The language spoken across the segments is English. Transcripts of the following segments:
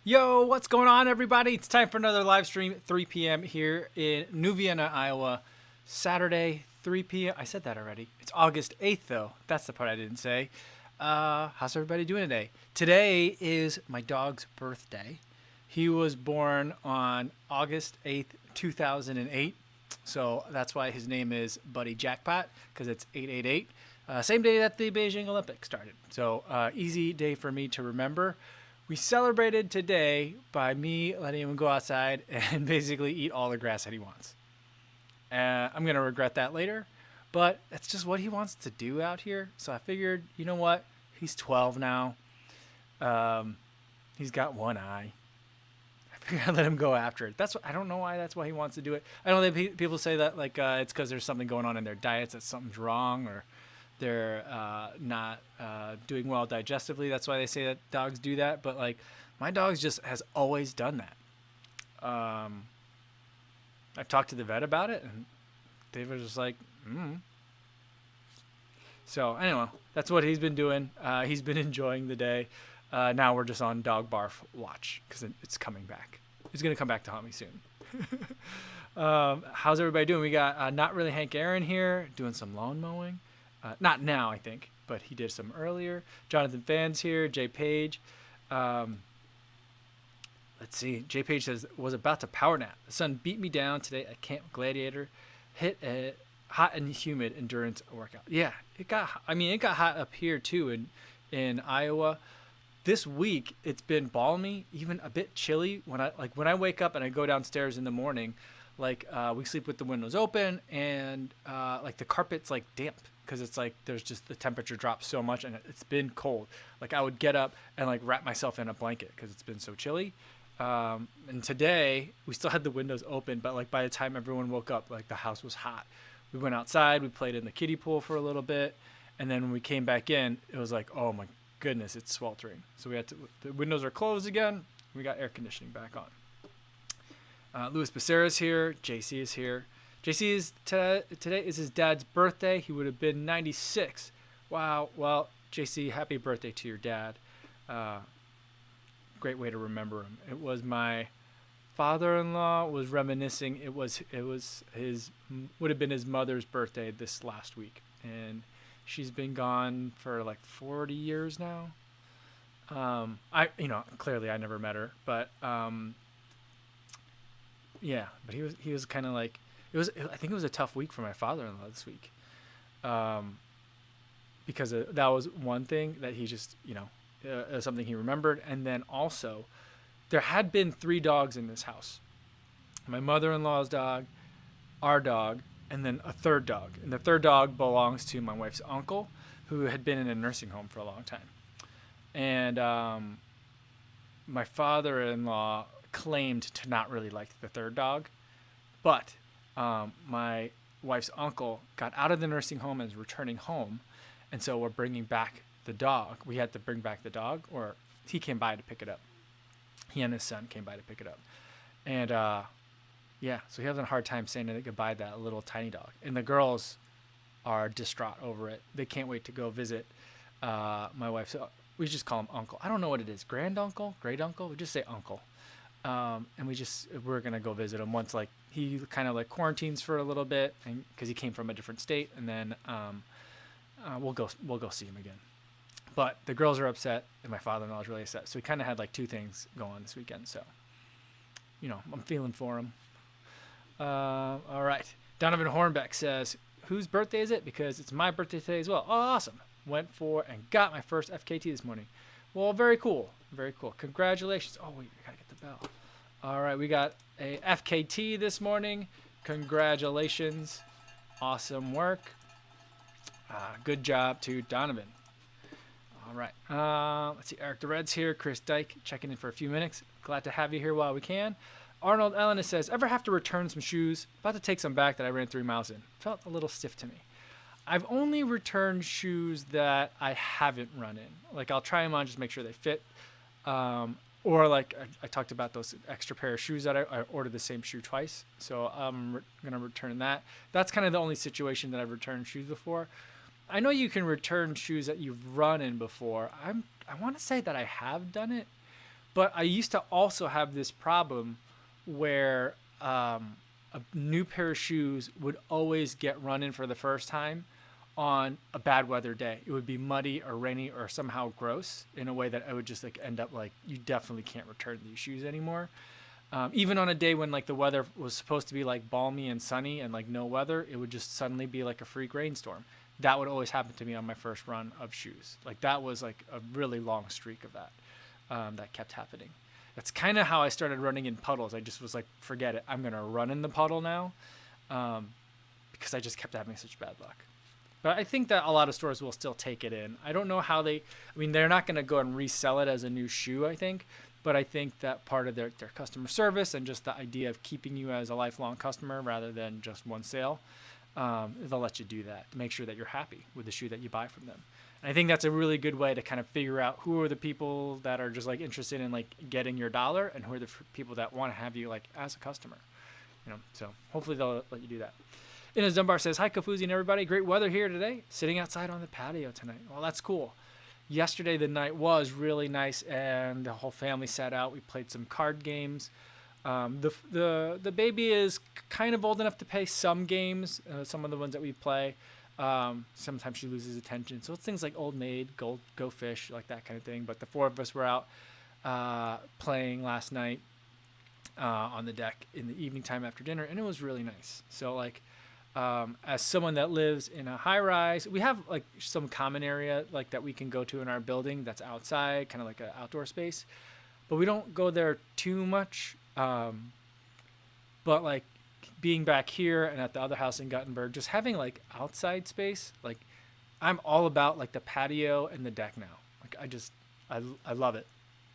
Yo, what's going on, everybody? It's time for another live stream at 3 p.m. here in New Vienna, Iowa. Saturday, 3 p.m. I said that already. It's August 8th, though. That's the part I didn't say. How's everybody doing today? Today is my dog's birthday. He was born on August 8th, 2008. So that's why his name is Buddy Jackpot, because it's 888. Same day that the Beijing Olympics started. So easy day for me to remember. We celebrated today by me letting him go outside and basically eat all the grass that he wants. I'm going to regret that later, but it's just what he wants to do out here. So I figured, you know what? He's 12 now. He's got one eye. I figured I'd let him go after it. I don't know why that's why he wants to do it. I know that people say that it's because there's something going on in their diets, that something's wrong, or they're not doing well digestively. That's why they say that dogs do that. But like, my dog just has always done that. I talked to the vet about it, and they were just like, So anyway, that's what he's been doing. He's been enjoying the day. Now we're just on dog barf watch because it's coming back. He's gonna come back to haunt me soon. How's everybody doing? We got Not Really Hank Aaron here doing some lawn mowing. Not now, I think, but he did some earlier. Jonathan Fans here. Jay Page. Let's see. Jay Page says, was about to power nap. The sun beat me down today at Camp Gladiator. Hit a hot and humid endurance workout. Yeah, it got hot up here too in Iowa. This week it's been balmy, even a bit chilly. When I wake up and I go downstairs in the morning, we sleep with the windows open and the carpet's damp. Because it's there's just the temperature drops so much and it's been cold. I would get up and wrap myself in a blanket because it's been so chilly. And today we still had the windows open, but by the time everyone woke up, the house was hot. We went outside, we played in the kiddie pool for a little bit, and then when we came back in, it was oh my goodness, it's sweltering. So the windows are closed again. We got air conditioning back on. Luis Becerra's here. JC is here. JC today is his dad's birthday. He would have been 96. Wow. Well, JC, happy birthday to your dad. Great way to remember him. It was my father-in-law was reminiscing. It was would have been his mother's birthday this last week, and she's been gone for 40 years now. Clearly I never met her, but yeah. But he was kind of I think it was a tough week for my father-in-law this week, because that was one thing that he just, something he remembered. And then also, there had been 3 dogs in this house. My mother-in-law's dog, our dog, and then a third dog. And the third dog belongs to my wife's uncle, who had been in a nursing home for a long time. And my father-in-law claimed to not really like the third dog, but my wife's uncle got out of the nursing home and is returning home, and so we're bringing back the dog. We had to bring back the dog, or he came by to pick it up. He and his son came by to pick it up, and so he has a hard time saying goodbye to that little tiny dog. And the girls are distraught over it. They can't wait to go visit my wife's. We just call him Uncle. I don't know what it is. Grand uncle, great uncle. We just say Uncle. And we're gonna go visit him once he kind of quarantines for a little bit, and because he came from a different state, and then we'll go see him again. But the girls are upset, and my father-in-law is really upset. So we kind of had 2 things going on this weekend. So, I'm feeling for him. All right, Donovan Hornbeck says, "Whose birthday is it? Because it's my birthday today as well." Oh, awesome! Went for and got my first FKT this morning. Well, very cool. Very cool. Congratulations. Oh, wait, we got to get the bell. All right, we got a FKT this morning. Congratulations. Awesome work. Good job to Donovan. All right. Let's see. Eric the Reds here. Chris Dyke checking in for a few minutes. Glad to have you here while we can. Arnold Ellenis says, ever have to return some shoes? About to take some back that I ran 3 miles in. Felt a little stiff to me. I've only returned shoes that I haven't run in. I'll try them on, just make sure they fit. Or I talked about those extra pair of shoes that I ordered the same shoe twice. So I'm going to return that. That's kind of the only situation that I've returned shoes before. I know you can return shoes that you've run in before. I want to say that I have done it, But I used to also have this problem where a new pair of shoes would always get run in for the first time on a bad weather day. It would be muddy or rainy or somehow gross in a way that I would just like end up like, you definitely can't return these shoes anymore. Even on a day when like the weather was supposed to be like balmy and sunny and like no weather, it would just suddenly be like a freak rainstorm. That would always happen to me on my first run of shoes. Like that was like a really long streak of that that kept happening. That's kind of how I started running in puddles. I just was like, forget it. I'm going to run in the puddle now because I just kept having such bad luck. But I think that a lot of stores will still take it in. I don't know how I mean, they're not going to go and resell it as a new shoe, I think. But I think that part of their customer service and just the idea of keeping you as a lifelong customer rather than just one sale, they'll let you do that to make sure that you're happy with the shoe that you buy from them. And I think that's a really good way to kind of figure out who are the people that are just like interested in like getting your dollar and who are the people that want to have you like as a customer. So hopefully they'll let you do that. Inez Dunbar says, hi, Kofuzi and everybody. Great weather here today. Sitting outside on the patio tonight. Well, that's cool. Yesterday, the night was really nice, and the whole family sat out. We played some card games. The baby is kind of old enough to play some games, some of the ones that we play. Sometimes she loses attention. So it's things like Old Maid, Go Fish, like that kind of thing. But the four of us were out playing last night on the deck in the evening time after dinner, and it was really nice. So like, as someone that lives in a high rise, we have like some common area like that we can go to in our building that's outside, kind of like an outdoor space, but we don't go there too much. But like being back here and at the other house in Guttenberg, just having like outside space, like I'm all about like the patio and the deck now. Like I love it.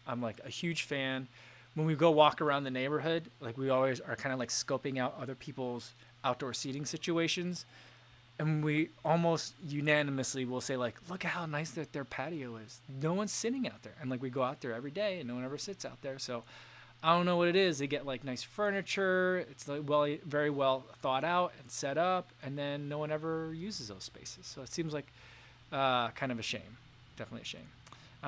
I'm like a huge fan. When we go walk around the neighborhood, like we always are kind of like scoping out other people's outdoor seating situations, and we almost unanimously will say like, look at how nice that their patio is. No one's sitting out there, and like we go out there every day and no one ever sits out there. So I don't know what it is. They get like nice furniture. It's like very well thought out and set up, and then no one ever uses those spaces. So it seems like kind of a shame. Definitely a shame.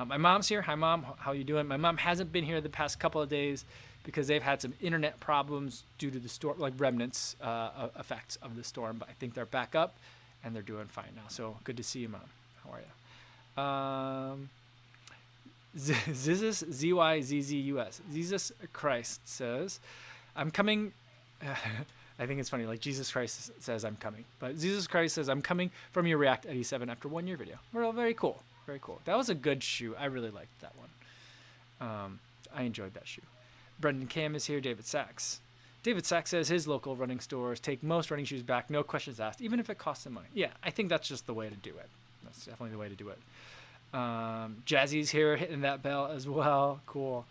My mom's here. Hi, Mom. How you doing? My mom hasn't been here the past couple of days because they've had some internet problems due to the storm, like remnants effects of the storm. But I think they're back up, and they're doing fine now. So good to see you, Mom. How are you? Zizus, Z-Y-Z-Z-U-S. Jesus Christ says, I'm coming. I think it's funny. Like Jesus Christ says, I'm coming. But Jesus Christ says, I'm coming from your React 87 after 1 year video. Well, very cool. Very cool. That was a good shoe. I really liked that one. I enjoyed that shoe. Brendan Cam is here. David Sachs. David Sachs says his local running stores take most running shoes back, no questions asked, even if it costs them money. Yeah, I think that's just the way to do it. That's definitely the way to do it. Jazzy's here hitting that bell as well. Cool.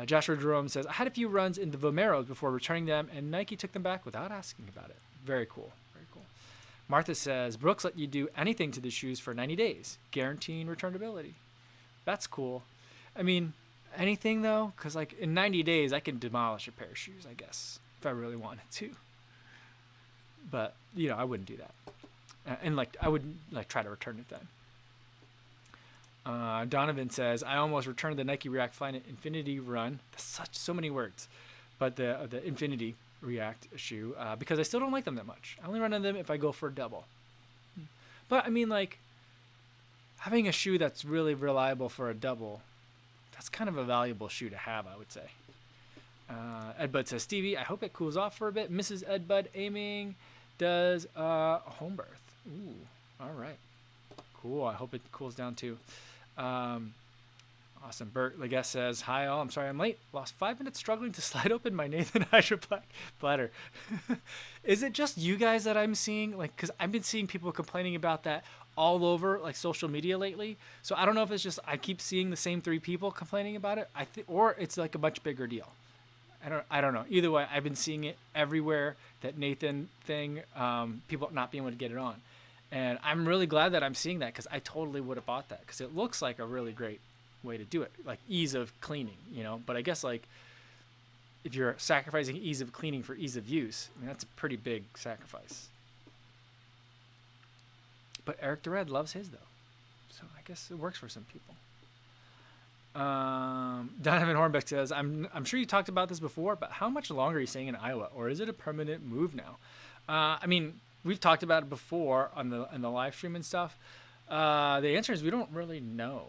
Joshua Jerome says, I had a few runs in the Vomeros before returning them, and Nike took them back without asking about it. Very cool. Very cool. Martha says, Brooks let you do anything to the shoes for 90 days, guaranteeing returnability. That's cool. I mean, anything though? Because like in 90 days, I can demolish a pair of shoes, I guess, if I really wanted to. But, I wouldn't do that. And like, I would like try to return it then. Donovan says, I almost returned the Nike React Flyknit Infinity Run. That's so many words. But the Infinity React shoe, because I still don't like them that much. I only run on them if I go for a double. But I mean, like, having a shoe that's really reliable for a double, that's kind of a valuable shoe to have, I would say. Edbud says, Stevie, I hope it cools off for a bit. Mrs. Edbud aiming does a home birth. Ooh, all right. Cool. I hope it cools down too. Awesome. Bert Leguest says, hi all. I'm sorry I'm late. Lost 5 minutes struggling to slide open my Nathan Hydra bladder. Is it just you guys that I'm seeing? Like, because I've been seeing people complaining about that all over like social media lately. So I don't know if it's just I keep seeing the same 3 people complaining about it. Or it's like a much bigger deal. I don't know. Either way, I've been seeing it everywhere. That Nathan thing, people not being able to get it on. And I'm really glad that I'm seeing that because I totally would have bought that because it looks like a really great way to do it, like ease of cleaning, But I guess like if you're sacrificing ease of cleaning for ease of use, I mean, that's a pretty big sacrifice. But Eric DeRed loves his though, so I guess it works for some people. Donovan Hornbeck says, I'm sure you talked about this before, but how much longer are you staying in Iowa, or is it a permanent move now? I mean, we've talked about it before on the live stream and stuff. The answer is we don't really know.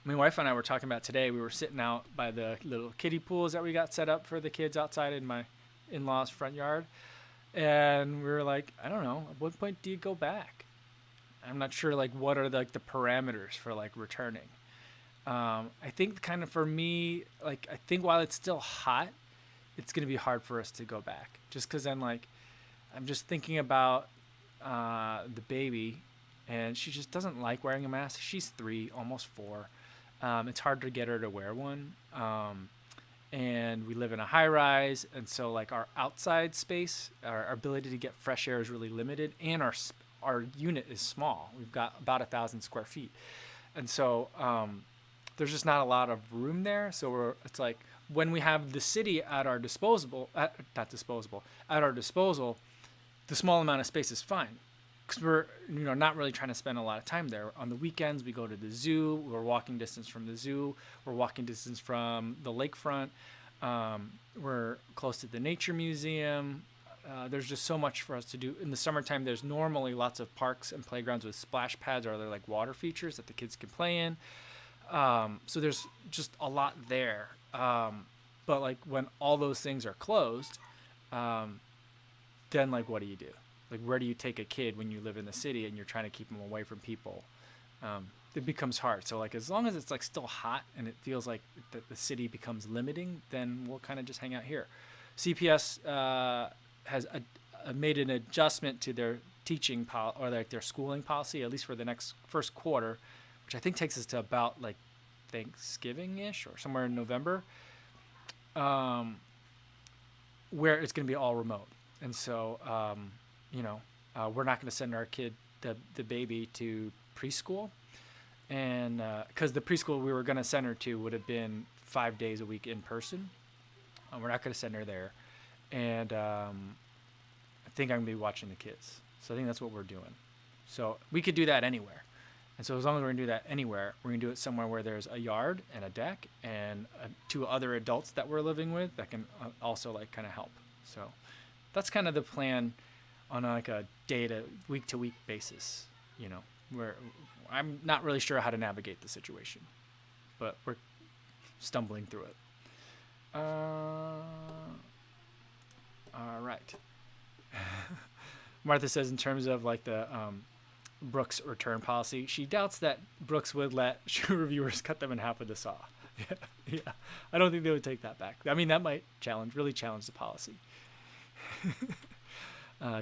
My wife and I were talking about today. We were sitting out by the little kiddie pools that we got set up for the kids outside in my in-laws' front yard, and we were like, I don't know. At what point do you go back? I'm not sure. Like, what are the parameters for like returning? I think kind of for me, like, I think while it's still hot, it's going to be hard for us to go back, just because I'm just thinking about the baby, and she just doesn't like wearing a mask. She's 3, almost 4. It's hard to get her to wear one. And we live in a high rise. And so like our outside space, our ability to get fresh air is really limited. And our unit is small. We've got about 1,000 square feet. And so, there's just not a lot of room there. So it's like when we have the city at our disposal, the small amount of space is fine, because we're not really trying to spend a lot of time there. On the weekends, we go to the zoo. We're walking distance from the zoo. We're walking distance from the lakefront. We're close to the nature museum. There's just so much for us to do. In the summertime, there's normally lots of parks and playgrounds with splash pads or other like water features that the kids can play in. So there's just a lot there. But like when all those things are closed, then like what do you do? Like where do you take a kid when you live in the city and you're trying to keep them away from people? It becomes hard. So like as long as it's like still hot and it feels like the city becomes limiting, then we'll kind of just hang out here. CPS has made an adjustment to their teaching or like their schooling policy, at least for the first quarter, which I think takes us to about like Thanksgiving-ish or somewhere in November, where it's going to be all remote. And so, we're not going to send our kid, the baby, to preschool. And because the preschool we were going to send her to would have been 5 days a week in person. We're not going to send her there. And I think I'm going to be watching the kids. So I think that's what we're doing. So we could do that anywhere. And so as long as we're going to do that anywhere, we're going to do it somewhere where there's a yard and a deck and 2 other adults that we're living with that can also like kind of help. So that's kind of the plan on like a week to week basis, where I'm not really sure how to navigate the situation, but we're stumbling through it. All right. Martha says in terms of like the Brooks return policy, she doubts that Brooks would let shoe reviewers cut them in half with a saw. Yeah. I don't think they would take that back. I mean, that might really challenge the policy.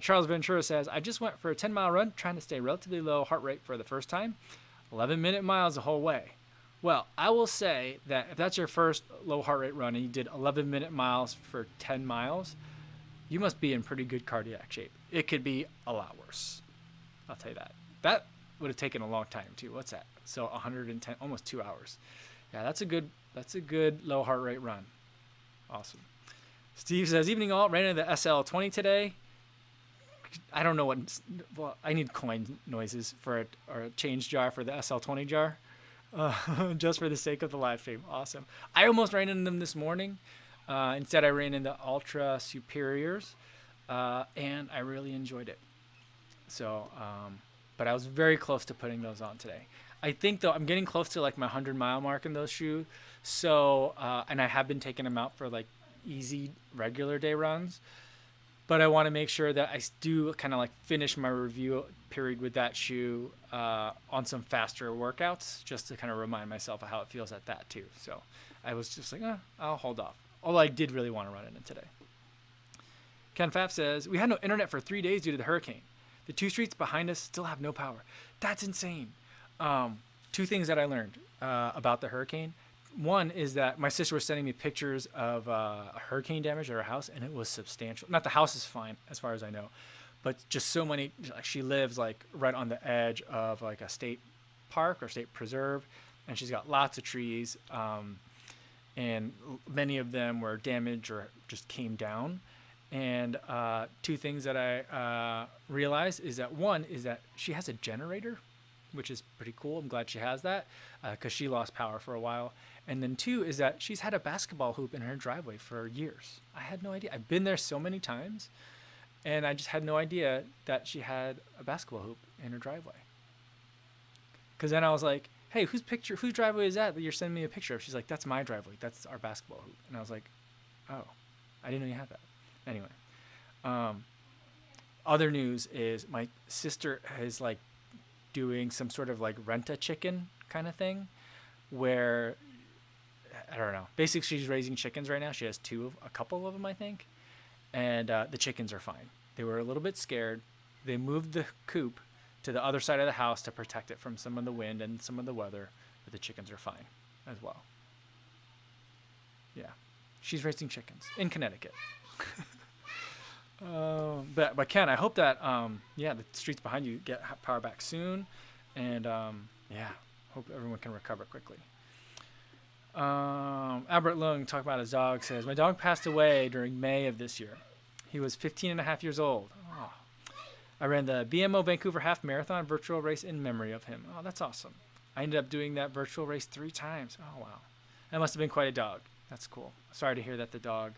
Charles Ventura says, I just went for a 10-mile run, trying to stay relatively low heart rate for the first time. 11-minute miles the whole way. Well, I will say that if that's your first low heart rate run and you did 11-minute miles for 10 miles, you must be in pretty good cardiac shape. It could be a lot worse. I'll tell you that. That would have taken a long time too. What's that? So 110, almost 2 hours. Yeah, that's a good low heart rate run. Awesome. Steve says, evening all, ran into the SL20 today. I don't know well, I need coin noises for a change jar for the SL20 jar, just for the sake of the live stream. Awesome. I almost ran into them this morning. Instead, I ran into Ultra Superiors, and I really enjoyed it. So, but I was very close to putting those on today. I think, though, I'm getting close to like my 100-mile mark in those shoes. So, and I have been taking them out for like easy regular day runs. But I want to make sure that I do kind of like finish my review period with that shoe on some faster workouts, just to kind of remind myself of how it feels at that too. So I was just like, I'll hold off. Although I did really want to run in it today. Ken Pfaff says, we had no internet for 3 days due to the hurricane. The 2 streets behind us still have no power. That's insane. 2 things that I learned about the hurricane. One is that my sister was sending me pictures of hurricane damage at her house, and it was substantial. Not the house is fine, as far as I know, but just so many. Like, she lives like right on the edge of like a state park or state preserve, and she's got lots of trees, and many of them were damaged or just came down. And 2 things that I realized is that one is that she has a generator, which is pretty cool. I'm glad she has that because she lost power for a while. And then 2 is that she's had a basketball hoop in her driveway for years. I had no idea. I've been there so many times, and I just had no idea that she had a basketball hoop in her driveway. Because then I was like, hey, whose driveway is that you're sending me a picture of? She's like, that's my driveway. That's our basketball hoop. And I was like, oh, I didn't know you had that. Anyway, other news is my sister is like doing some sort of like rent-a-chicken kind of thing where, I don't know. Basically, she's raising chickens right now. She has a couple of them, I think. And the chickens are fine. They were a little bit scared. They moved the coop to the other side of the house to protect it from some of the wind and some of the weather. But the chickens are fine as well. Yeah. She's raising chickens in Connecticut. But Ken, I hope that, the streets behind you get power back soon. And, hope everyone can recover quickly. Albert Lung talked about his dog, says, my dog passed away during May of this year. He was 15 and a half years old. Oh. I ran the BMO Vancouver Half Marathon virtual race in memory of him. Oh, that's awesome. I ended up doing that virtual race 3 times. Oh, wow. That must have been quite a dog. That's cool. Sorry to hear that the dog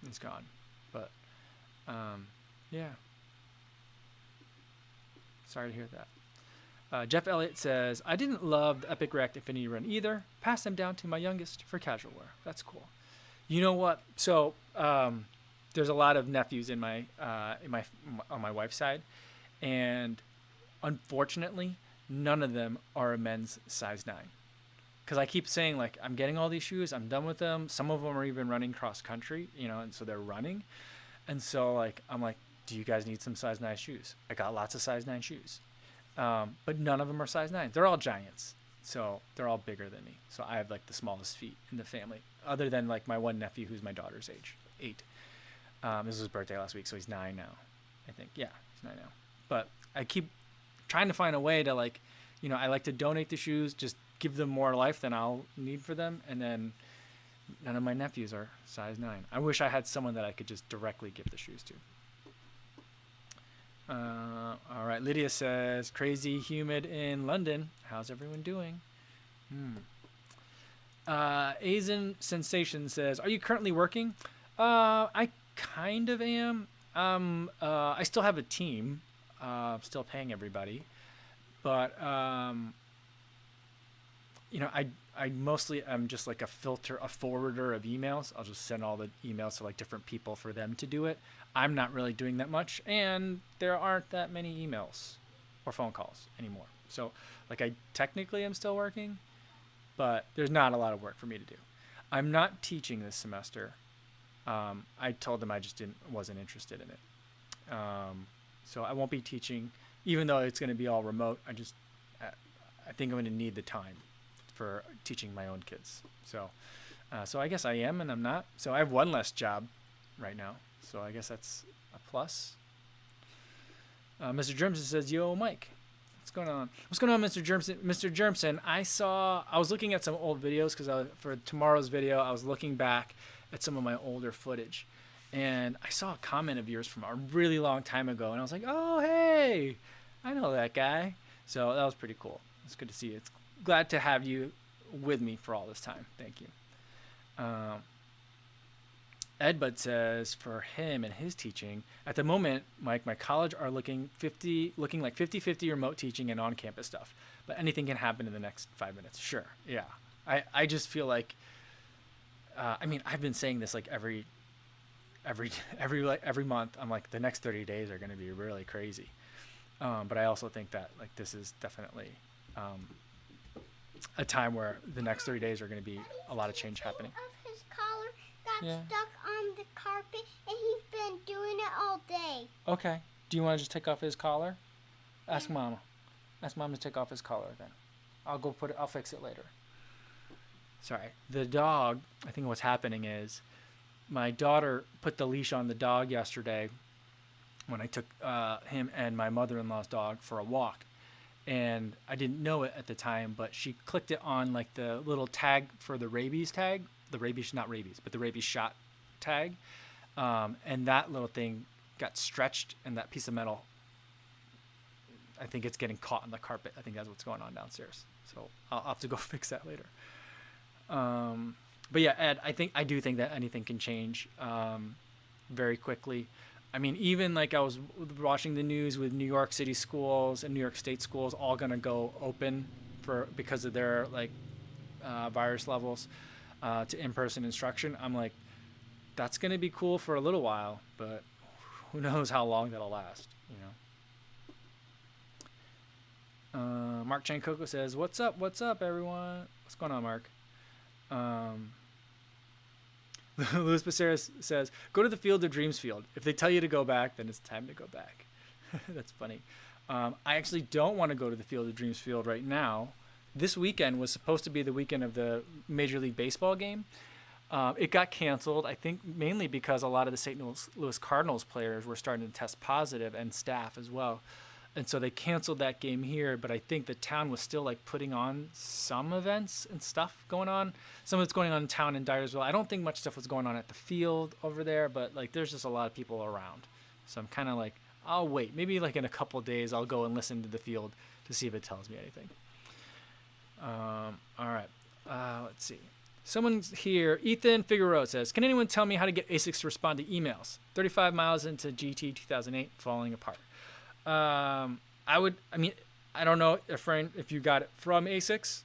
is gone. But, sorry to hear that. Jeff Elliott says, I didn't love the Epic React Infinity Run either. Pass them down to my youngest for casual wear. That's cool. You know what? So there's a lot of nephews on my wife's side, and unfortunately, none of them are a men's size 9. Because I keep saying, like, I'm getting all these shoes. I'm done with them. Some of them are even running cross country, and so they're running. And so, like, I'm like, do you guys need some size 9 shoes? I got lots of size 9 shoes. But none of them are size 9. They're all giants. So they're all bigger than me. So I have like the smallest feet in the family, other than like my one nephew who's my daughter's age, 8. This was his birthday last week, so he's 9 now, I think. Yeah, he's 9 now. But I keep trying to find a way to like, I like to donate the shoes, just give them more life than I'll need for them. And then none of my nephews are size 9. I wish I had someone that I could just directly give the shoes to. All right. Lydia says, crazy humid in London. How's everyone doing? Asian Sensation says, are you currently working? I kind of am. I still have a team. Still paying everybody. But, I mostly am just like a forwarder of emails. I'll just send all the emails to like different people for them to do it. I'm not really doing that much, and there aren't that many emails or phone calls anymore. So, like, I technically am still working, but there's not a lot of work for me to do. I'm not teaching this semester. I told them I just wasn't interested in it. So I won't be teaching, even though it's going to be all remote. I think I'm going to need the time for teaching my own kids. So I guess I am and I'm not. So I have one less job right now. So I guess that's a plus. Mr. Germson says, yo, Mike. What's going on? What's going on, Mr. Germson? Mr. Germson, I was looking at some old videos because for tomorrow's video, I was looking back at some of my older footage. And I saw a comment of yours from a really long time ago. And I was like, oh, hey, I know that guy. So that was pretty cool. It's good to see you. It's glad to have you with me for all this time. Thank you. Ed Bud says for him and his teaching, at the moment, Mike, my college are looking like 50-50 remote teaching and on-campus stuff. But anything can happen in the next 5 minutes. Sure. Yeah. I just feel like, I've been saying this like every month. I'm like, the next 30 days are going to be really crazy. But I also think that like this is definitely a time where the next 30 days are going to be a lot of change happening. His collar got stuck on the carpet, and he's been doing it all day. Okay. Do you want to just take off his collar? Ask Mama. Ask Mom to take off his collar then. I'll fix it later. Sorry. The dog, I think what's happening is my daughter put the leash on the dog yesterday when I took him and my mother-in-law's dog for a walk. And I didn't know it at the time, but she clicked it on like the little tag for the rabies tag. The rabies, not rabies, but the rabies shot tag. And that little thing got stretched and that piece of metal I think it's getting caught in the carpet. I think that's what's going on downstairs. So I'll have to go fix that later. But yeah, Ed, I do think that anything can change very quickly. I mean, even like I was watching the news with New York City schools and New York State schools all gonna go open because of their like virus levels to in-person instruction. I'm like, that's gonna be cool for a little while, but who knows how long that'll last, you know. Mark Chankoko says, "What's up? What's up, everyone? What's going on, Mark?" Louis Becerra says, "Go to the Field of Dreams field. If they tell you to go back, then it's time to go back." That's funny. I actually don't want to go to the Field of Dreams field right now. This weekend was supposed to be the weekend of the Major League Baseball game. It got canceled, I think mainly because a lot of the St. Louis Cardinals players were starting to test positive, and staff as well. And so they canceled that game here, but I think the town was still like putting on some events and stuff going on. Some of it's going on in town in Dyersville. I don't think much stuff was going on at the field over there, but like there's just a lot of people around. So I'm kind of like, I'll wait. Maybe like in a couple of days I'll go and listen to the field to see if it tells me anything. All right. Let's see. Someone's here. Ethan Figueroa says, "Can anyone tell me how to get ASICs to respond to emails? 35 miles into GT 2008, falling apart." I don't know, if you got it from ASICS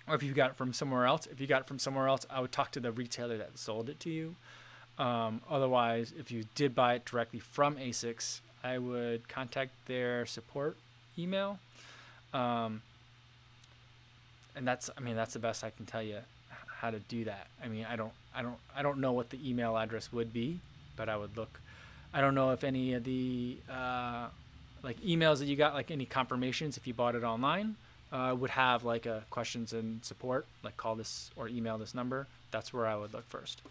or if you got it from somewhere else. If you got it from somewhere else, I would talk to the retailer that sold it to you. Otherwise, if you did buy it directly from ASICS, I would contact their support email. And that's the best I can tell you how to do that. I mean, I don't know what the email address would be, but I would look. I don't know if any of the like emails that you got, like any confirmations if you bought it online, would have like a questions and support, like call this or email this number. That's where I would look first.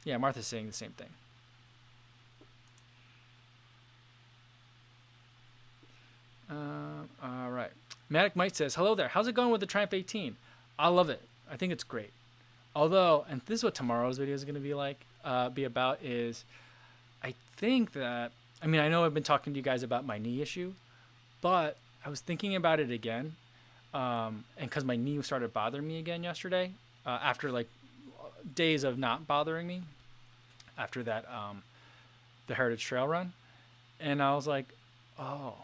Yeah, Martha's saying the same thing. All right. Matic Mite says, "Hello there. How's it going with the Triumph 18? I love it. I think it's great. Although, and this is what tomorrow's video is going to be about, is I think that, I know I've been talking to you guys about my knee issue, but I was thinking about it again, and because my knee started bothering me again yesterday, after like days of not bothering me, after that, the Heritage Trail run, and I was like, oh,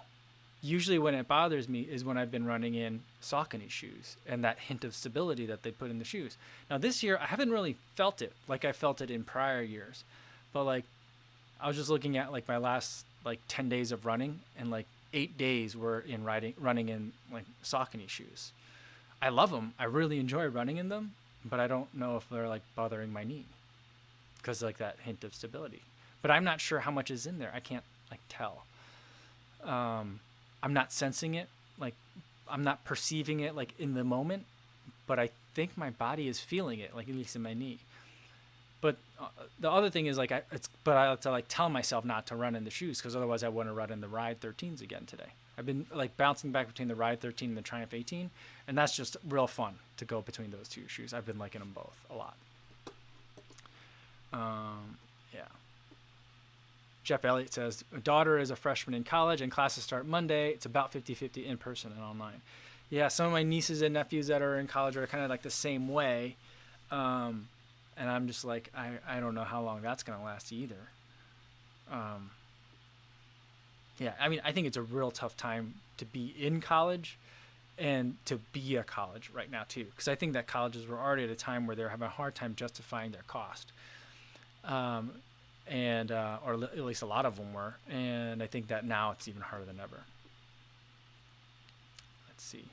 usually when it bothers me is when I've been running in Saucony shoes and that hint of stability that they put in the shoes. Now this year, I haven't really felt it like I felt it in prior years, but like I was just looking at like my last like 10 days of running, and like 8 days were in running in like Saucony shoes. I love them. I really enjoy running in them, but I don't know if they're like bothering my knee because like that hint of stability. But I'm not sure how much is in there. I can't like tell. I'm not sensing it, like I'm not perceiving it like in the moment, but I think my body is feeling it, like at least in my knee. But the other thing is like I have to like tell myself not to run in the shoes, because otherwise I want to run in the Ride 13s again today. I've been like bouncing back between the Ride 13 and the Triumph 18, and that's just real fun to go between those two shoes. I've been liking them both a lot. Yeah. Jeff Elliott says, "Daughter is a freshman in college and classes start Monday. It's about 50-50 in person and online." Yeah, some of my nieces and nephews that are in college are kind of like the same way. And I'm just like, I don't know how long that's going to last either. Yeah, I think it's a real tough time to be in college and to be a college right now too. Because I think that colleges were already at a time where they're having a hard time justifying their cost. Or at least a lot of them were, and I think that now it's even harder than ever. Let's see.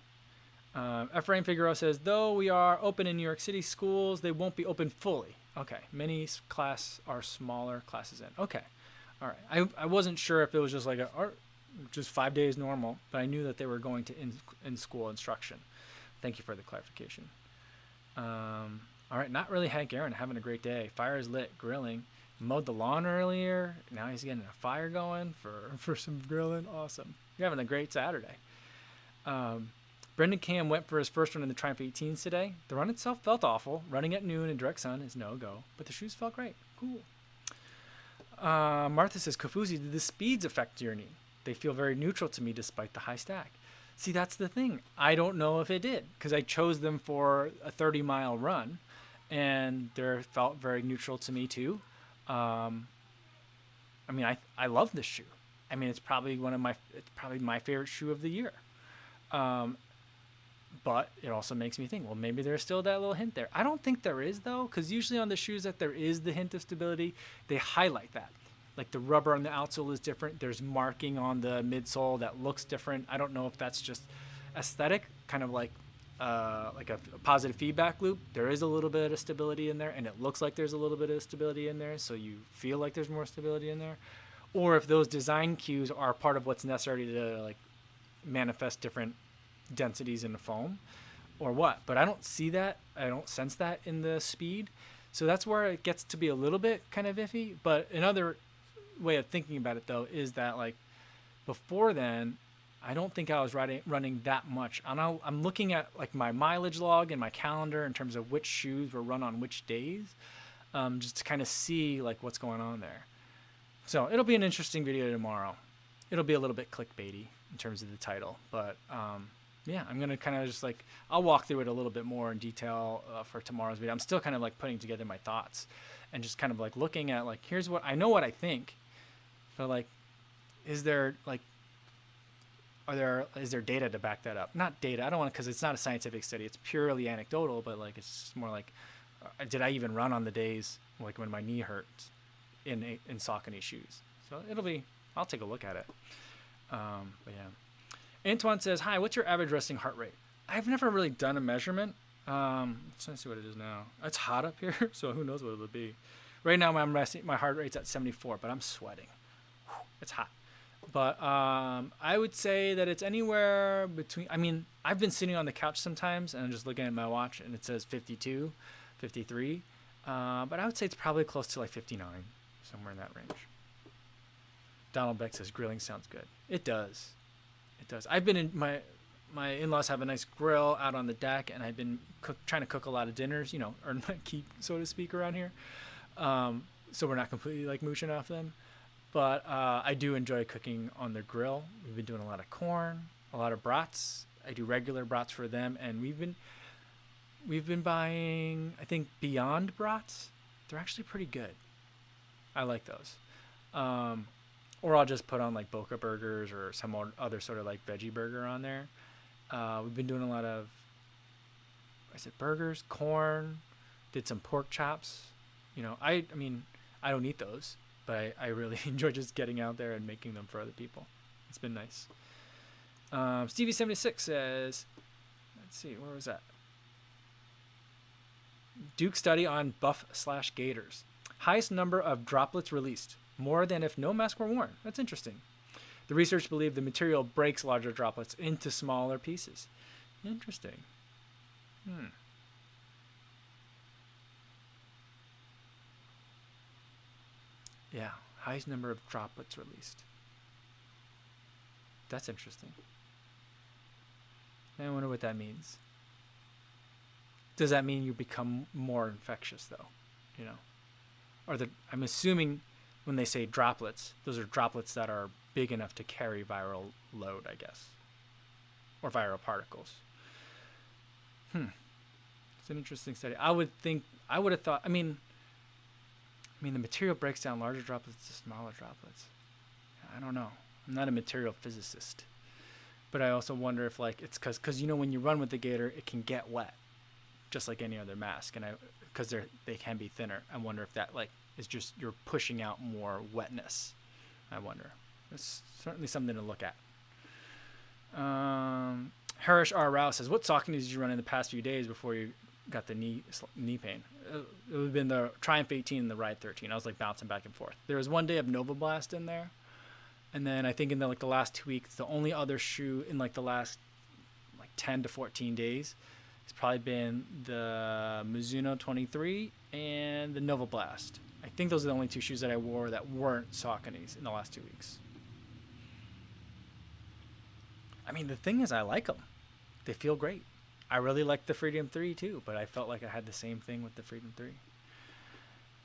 Ephraim Figueroa says, "Though we are open in New York City schools, they won't be open fully." Okay, many classes are smaller classes in. Okay, all right. I wasn't sure if it was just like just 5 days normal, but I knew that they were going to in-school instruction. Thank you for the clarification. All right, not really Hank Aaron having a great day. Fire is lit, grilling. Mowed the lawn earlier. Now he's getting a fire going for some grilling. Awesome. You're having a great Saturday. Brendan Cam went for his first run in the Triumph 18s today. The run itself felt awful. Running at noon in direct sun is no-go, but the shoes felt great. Cool. Martha says, Kofuzi, did the speeds affect your knee? They feel very neutral to me despite the high stack. See, that's the thing. I don't know if it did because I chose them for a 30-mile run, and they felt very neutral to me too. I mean, I love this shoe. I mean, it's probably my favorite shoe of the year. But it also makes me think, well, maybe there's still that little hint there. I don't think there is, though, because usually on the shoes that there is the hint of stability, they highlight that. Like the rubber on the outsole is different. There's marking on the midsole that looks different. I don't know if that's just aesthetic, kind of like a positive feedback loop. There is a little bit of stability in there, and it looks like there's a little bit of stability in there, so you feel like there's more stability in there. Or if those design cues are part of what's necessary to like manifest different densities in the foam or what. But I don't see that. I don't sense that in the speed. So that's where it gets to be a little bit kind of iffy. But another way of thinking about it, though, is that like before then, I don't think I was running that much. I'm looking at like my mileage log and my calendar in terms of which shoes were run on which days, just to kind of see like what's going on there. So it'll be an interesting video tomorrow. It'll be a little bit clickbaity in terms of the title, but yeah, I'm gonna kind of just like I'll walk through it a little bit more in detail for tomorrow's video. I'm still kind of like putting together my thoughts and just kind of like looking at like here's what I know what I think, but like is there data to back that up? Not data. I don't want to because it's not a scientific study. It's purely anecdotal, but like it's just more like did I even run on the days like when my knee hurts in Saucony shoes? So I'll take a look at it. But yeah. Antoine says, hi, what's your average resting heart rate? I've never really done a measurement. Let's see what it is now. It's hot up here, so who knows what it'll be. Right now my heart rate's at 74, but I'm sweating. It's hot. But I would say that it's anywhere between, I mean, I've been sitting on the couch sometimes and I'm just looking at my watch and it says 52, 53. But I would say it's probably close to like 59, somewhere in that range. Donald Beck says grilling sounds good. It does. It does. I've been in my in-laws have a nice grill out on the deck, and I've been trying to cook a lot of dinners, or keep, so to speak, around here. So we're not completely like mooching off them. But I do enjoy cooking on the grill. We've been doing a lot of corn, a lot of brats. I do regular brats for them, and we've been buying, I think, Beyond brats. They're actually pretty good. I like those. Or I'll just put on like Boca burgers or some other sort of like veggie burger on there. We've been doing a lot of, burgers, corn, did some pork chops. I mean, I don't eat those, but I really enjoy just getting out there and making them for other people. It's been nice. Stevie76 says, let's see, where was that? Duke study on buff/gators. Highest number of droplets released. More than if no mask were worn. That's interesting. The research believed the material breaks larger droplets into smaller pieces. Interesting. Yeah, highest number of droplets released. That's interesting. I wonder what that means. Does that mean you become more infectious, though? Or I'm assuming when they say droplets, those are droplets that are big enough to carry viral load, I guess, or viral particles. It's an interesting study. I would have thought, I mean, the material breaks down larger droplets to smaller droplets. I don't know. I'm not a material physicist, but I also wonder if like it's because when you run with the gator, it can get wet, just like any other mask, and because they can be thinner. I wonder if that like is just you're pushing out more wetness. I wonder. It's certainly something to look at. Harish R. Rao says, what Saucony did you run in the past few days before you got the knee pain? It would have been the Triumph 18 and the Ride 13. I was like bouncing back and forth. There was one day of Nova Blast in there. And then I think in the last 2 weeks, the only other shoe in like the last 10 to 14 days has probably been the Mizuno 23 and the Nova Blast. I think those are the only two shoes that I wore that weren't Sauconys in the last 2 weeks. I mean, the thing is I like them. They feel great. I really like the Freedom 3 too, but I felt like I had the same thing with the Freedom 3.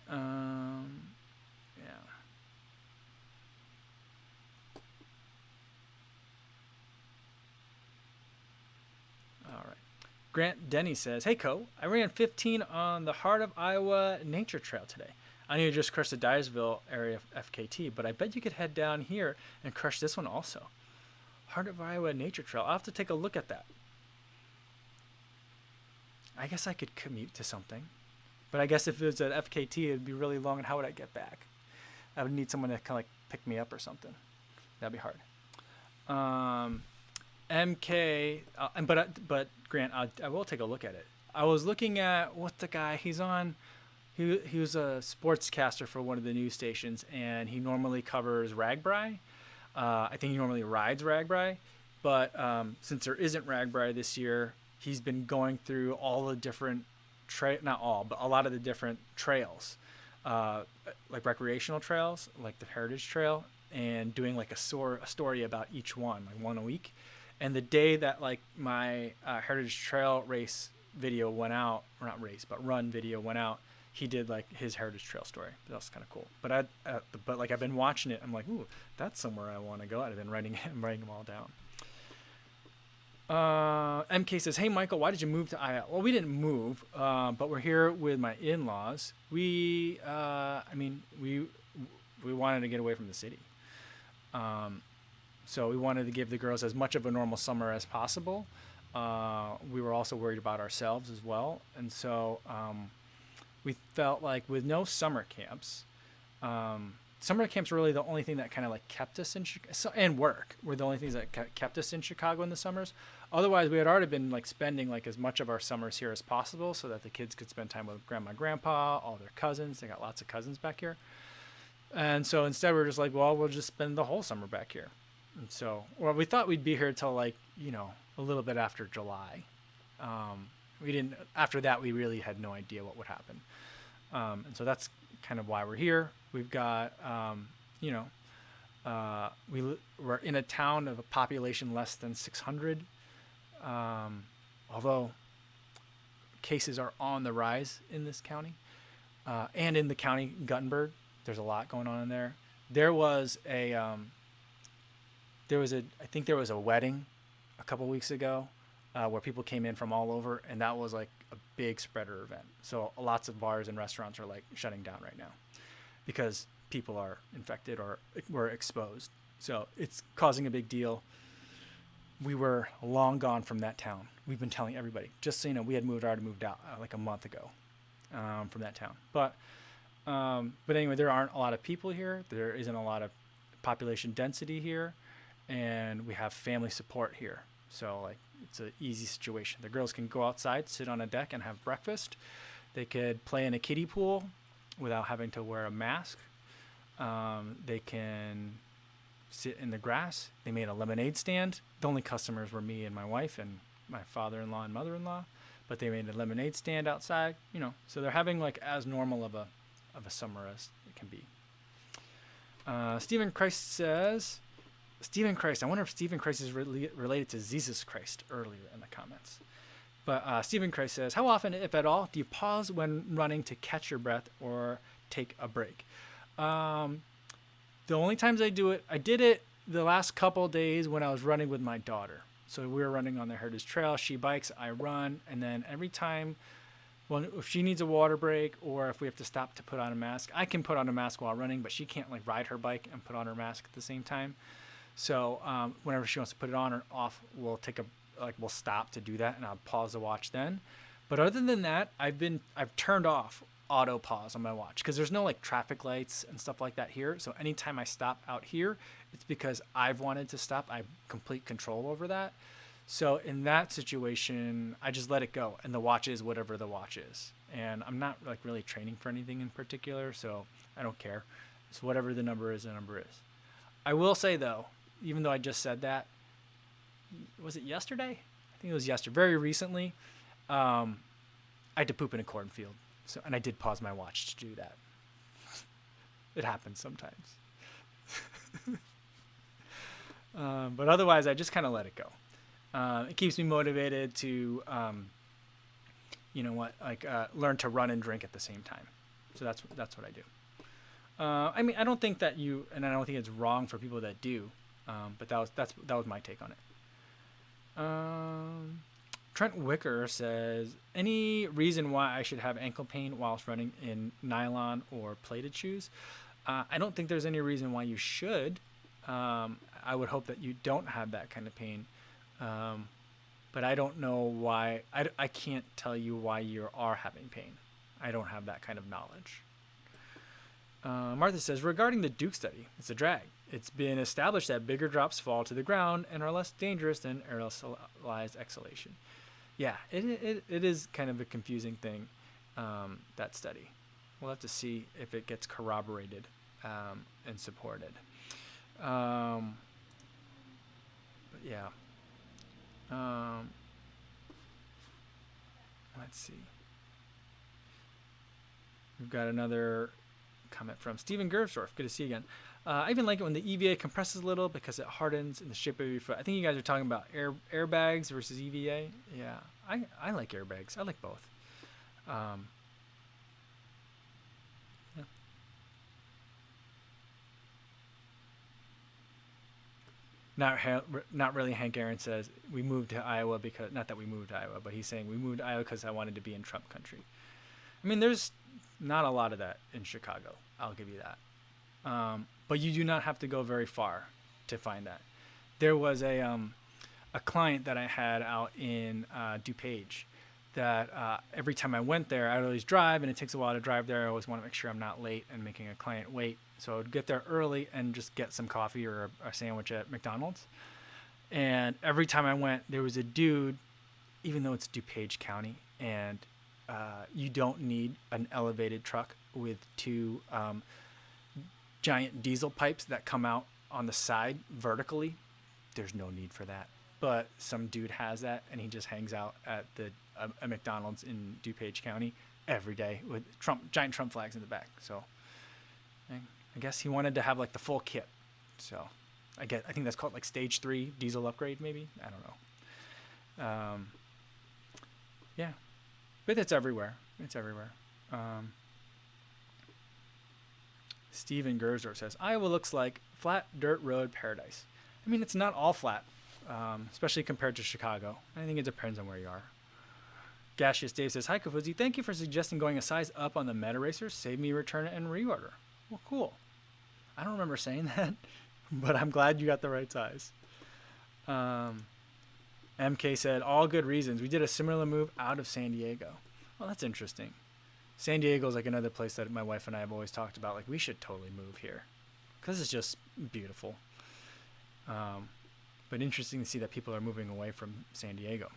Yeah. Grant Denny says, "Hey, Co, I ran 15 on the Heart of Iowa Nature Trail today. I know you just crushed the Dyersville area FKT, but I bet you could head down here and crush this one also. Heart of Iowa Nature Trail. I'll have to take a look at that. I guess I could commute to something. But I guess if it was at FKT, it'd be really long, and how would I get back? I would need someone to kind of like pick me up or something. That'd be hard. MK, but Grant, I will take a look at it. I was looking at what the guy he's on. He was a sportscaster for one of the news stations, and he normally covers Ragbri. I think he normally rides Ragbri, but since there isn't Ragbri this year, he's been going through all the different not all, but a lot of the different trails, like recreational trails, like the Heritage Trail, and doing like a story about each one, like one a week. And the day that like my Heritage Trail race video went out, or not race, but run video went out, he did like his Heritage Trail story. That was kind of cool. But like I've been watching it. I'm like, ooh, that's somewhere I want to go. I've been writing them all down. MK says, "Hey Michael, why did you move to Iowa?" Well, we didn't move, but we're here with my in-laws. We wanted to get away from the city. So we wanted to give the girls as much of a normal summer as possible. We were also worried about ourselves as well, and so we felt like with no summer camps, summer camps were really the only thing that kind of like kept us in Chicago, and work were the only things that kept us in Chicago in the summers. Otherwise, we had already been like spending like as much of our summers here as possible, so that the kids could spend time with grandma, grandpa, all their cousins. They got lots of cousins back here, and so instead we're just like, well, we'll just spend the whole summer back here. And so, well, we thought we'd be here till like a little bit after July. We didn't. After that, we really had no idea what would happen, and so that's kind of why we're here. We've got, we're in a town of a population less than 600, although cases are on the rise in this county, and in the county Guttenberg. There's a lot going on in there. I think there was a wedding a couple weeks ago where people came in from all over, and that was like a big spreader event. So lots of bars and restaurants are like shutting down right now because people are infected or were exposed. So it's causing a big deal. We were long gone from that town. We've been telling everybody, just so you know, we had already moved out like a month ago from that town. But anyway, there aren't a lot of people here. There isn't a lot of population density here, and we have family support here. So like it's an easy situation. The girls can go outside, sit on a deck, and have breakfast. They could play in a kiddie pool without having to wear a mask. They can sit in the grass. They made a lemonade stand. The only customers were me and my wife and my father-in-law and mother-in-law, but they made a lemonade stand outside, so they're having like as normal of a summer as it can be. Stephen Christ says, I wonder if Stephen Christ is related to Jesus Christ earlier in the comments. But Stephen Christ says, how often, if at all, do you pause when running to catch your breath or take a break? The only times I do it, I did it the last couple days when I was running with my daughter. So we were running on the Heritage Trail. She bikes, I run. And then every time, if she needs a water break or if we have to stop to put on a mask, I can put on a mask while running, but she can't like ride her bike and put on her mask at the same time. So whenever she wants to put it on or off, we'll stop to do that, and I'll pause the watch then. But other than that, I've turned off auto pause on my watch because there's no like traffic lights and stuff like that here. So anytime I stop out here, it's because I've wanted to stop. I have complete control over that. So in that situation, I just let it go, and the watch is whatever the watch is. And I'm not like really training for anything in particular, so I don't care. It's whatever the number is, the number is. I will say though, even though I just said that, was it yesterday? I think it was yesterday. Very recently, I had to poop in a cornfield. And I did pause my watch to do that. It happens sometimes. But otherwise, I just kind of let it go. It keeps me motivated to, learn to run and drink at the same time. So that's what I do. I don't think that and I don't think it's wrong for people that do. But that was my take on it. Trent Wicker says, any reason why I should have ankle pain whilst running in nylon or plated shoes? I don't think there's any reason why you should. I would hope that you don't have that kind of pain. But I don't know why. I can't tell you why you are having pain. I don't have that kind of knowledge. Martha says, regarding the Duke study, it's a drag. It's been established that bigger drops fall to the ground and are less dangerous than aerosolized exhalation. Yeah, it is kind of a confusing thing, that study. We'll have to see if it gets corroborated and supported. But yeah. Let's see. We've got another comment from Steven Gersdorf. Good to see you again. I even like it when the EVA compresses a little because it hardens in the shape of your foot. I think you guys are talking about airbags versus EVA. Yeah, I like airbags. I like both. Yeah. Not really. Hank Aaron says we moved to Iowa because, not that we moved to Iowa, but he's saying we moved to Iowa because I wanted to be in Trump country. I mean, there's not a lot of that in Chicago. I'll give you that. But you do not have to go very far to find that. There was a client that I had out in DuPage that every time I went there, I'd always drive, and it takes a while to drive there. I always want to make sure I'm not late and making a client wait. So I would get there early and just get some coffee or a sandwich at McDonald's. And every time I went, there was a dude, even though it's DuPage County, and you don't need an elevated truck with two giant diesel pipes that come out on the side vertically. There's no need for that. But some dude has that, and he just hangs out at the a McDonald's in DuPage County every day with giant Trump flags in the back. So I guess he wanted to have like the full kit. So I think that's called like stage 3 diesel upgrade, maybe. I don't know. Yeah, but it's everywhere. It's everywhere. Steven Gersdorf says, Iowa looks like flat dirt road paradise. I mean, it's not all flat, especially compared to Chicago. I think it depends on where you are. Gaseous Dave says, hi, Kofuzi. Thank you for suggesting going a size up on the Meta Racer. Save me return it and reorder. Well, cool. I don't remember saying that, but I'm glad you got the right size. MK said, all good reasons. We did a similar move out of San Diego. Well, that's interesting. San Diego is like another place that my wife and I have always talked about. Like, we should totally move here because it's just beautiful. But interesting to see that people are moving away from San Diego.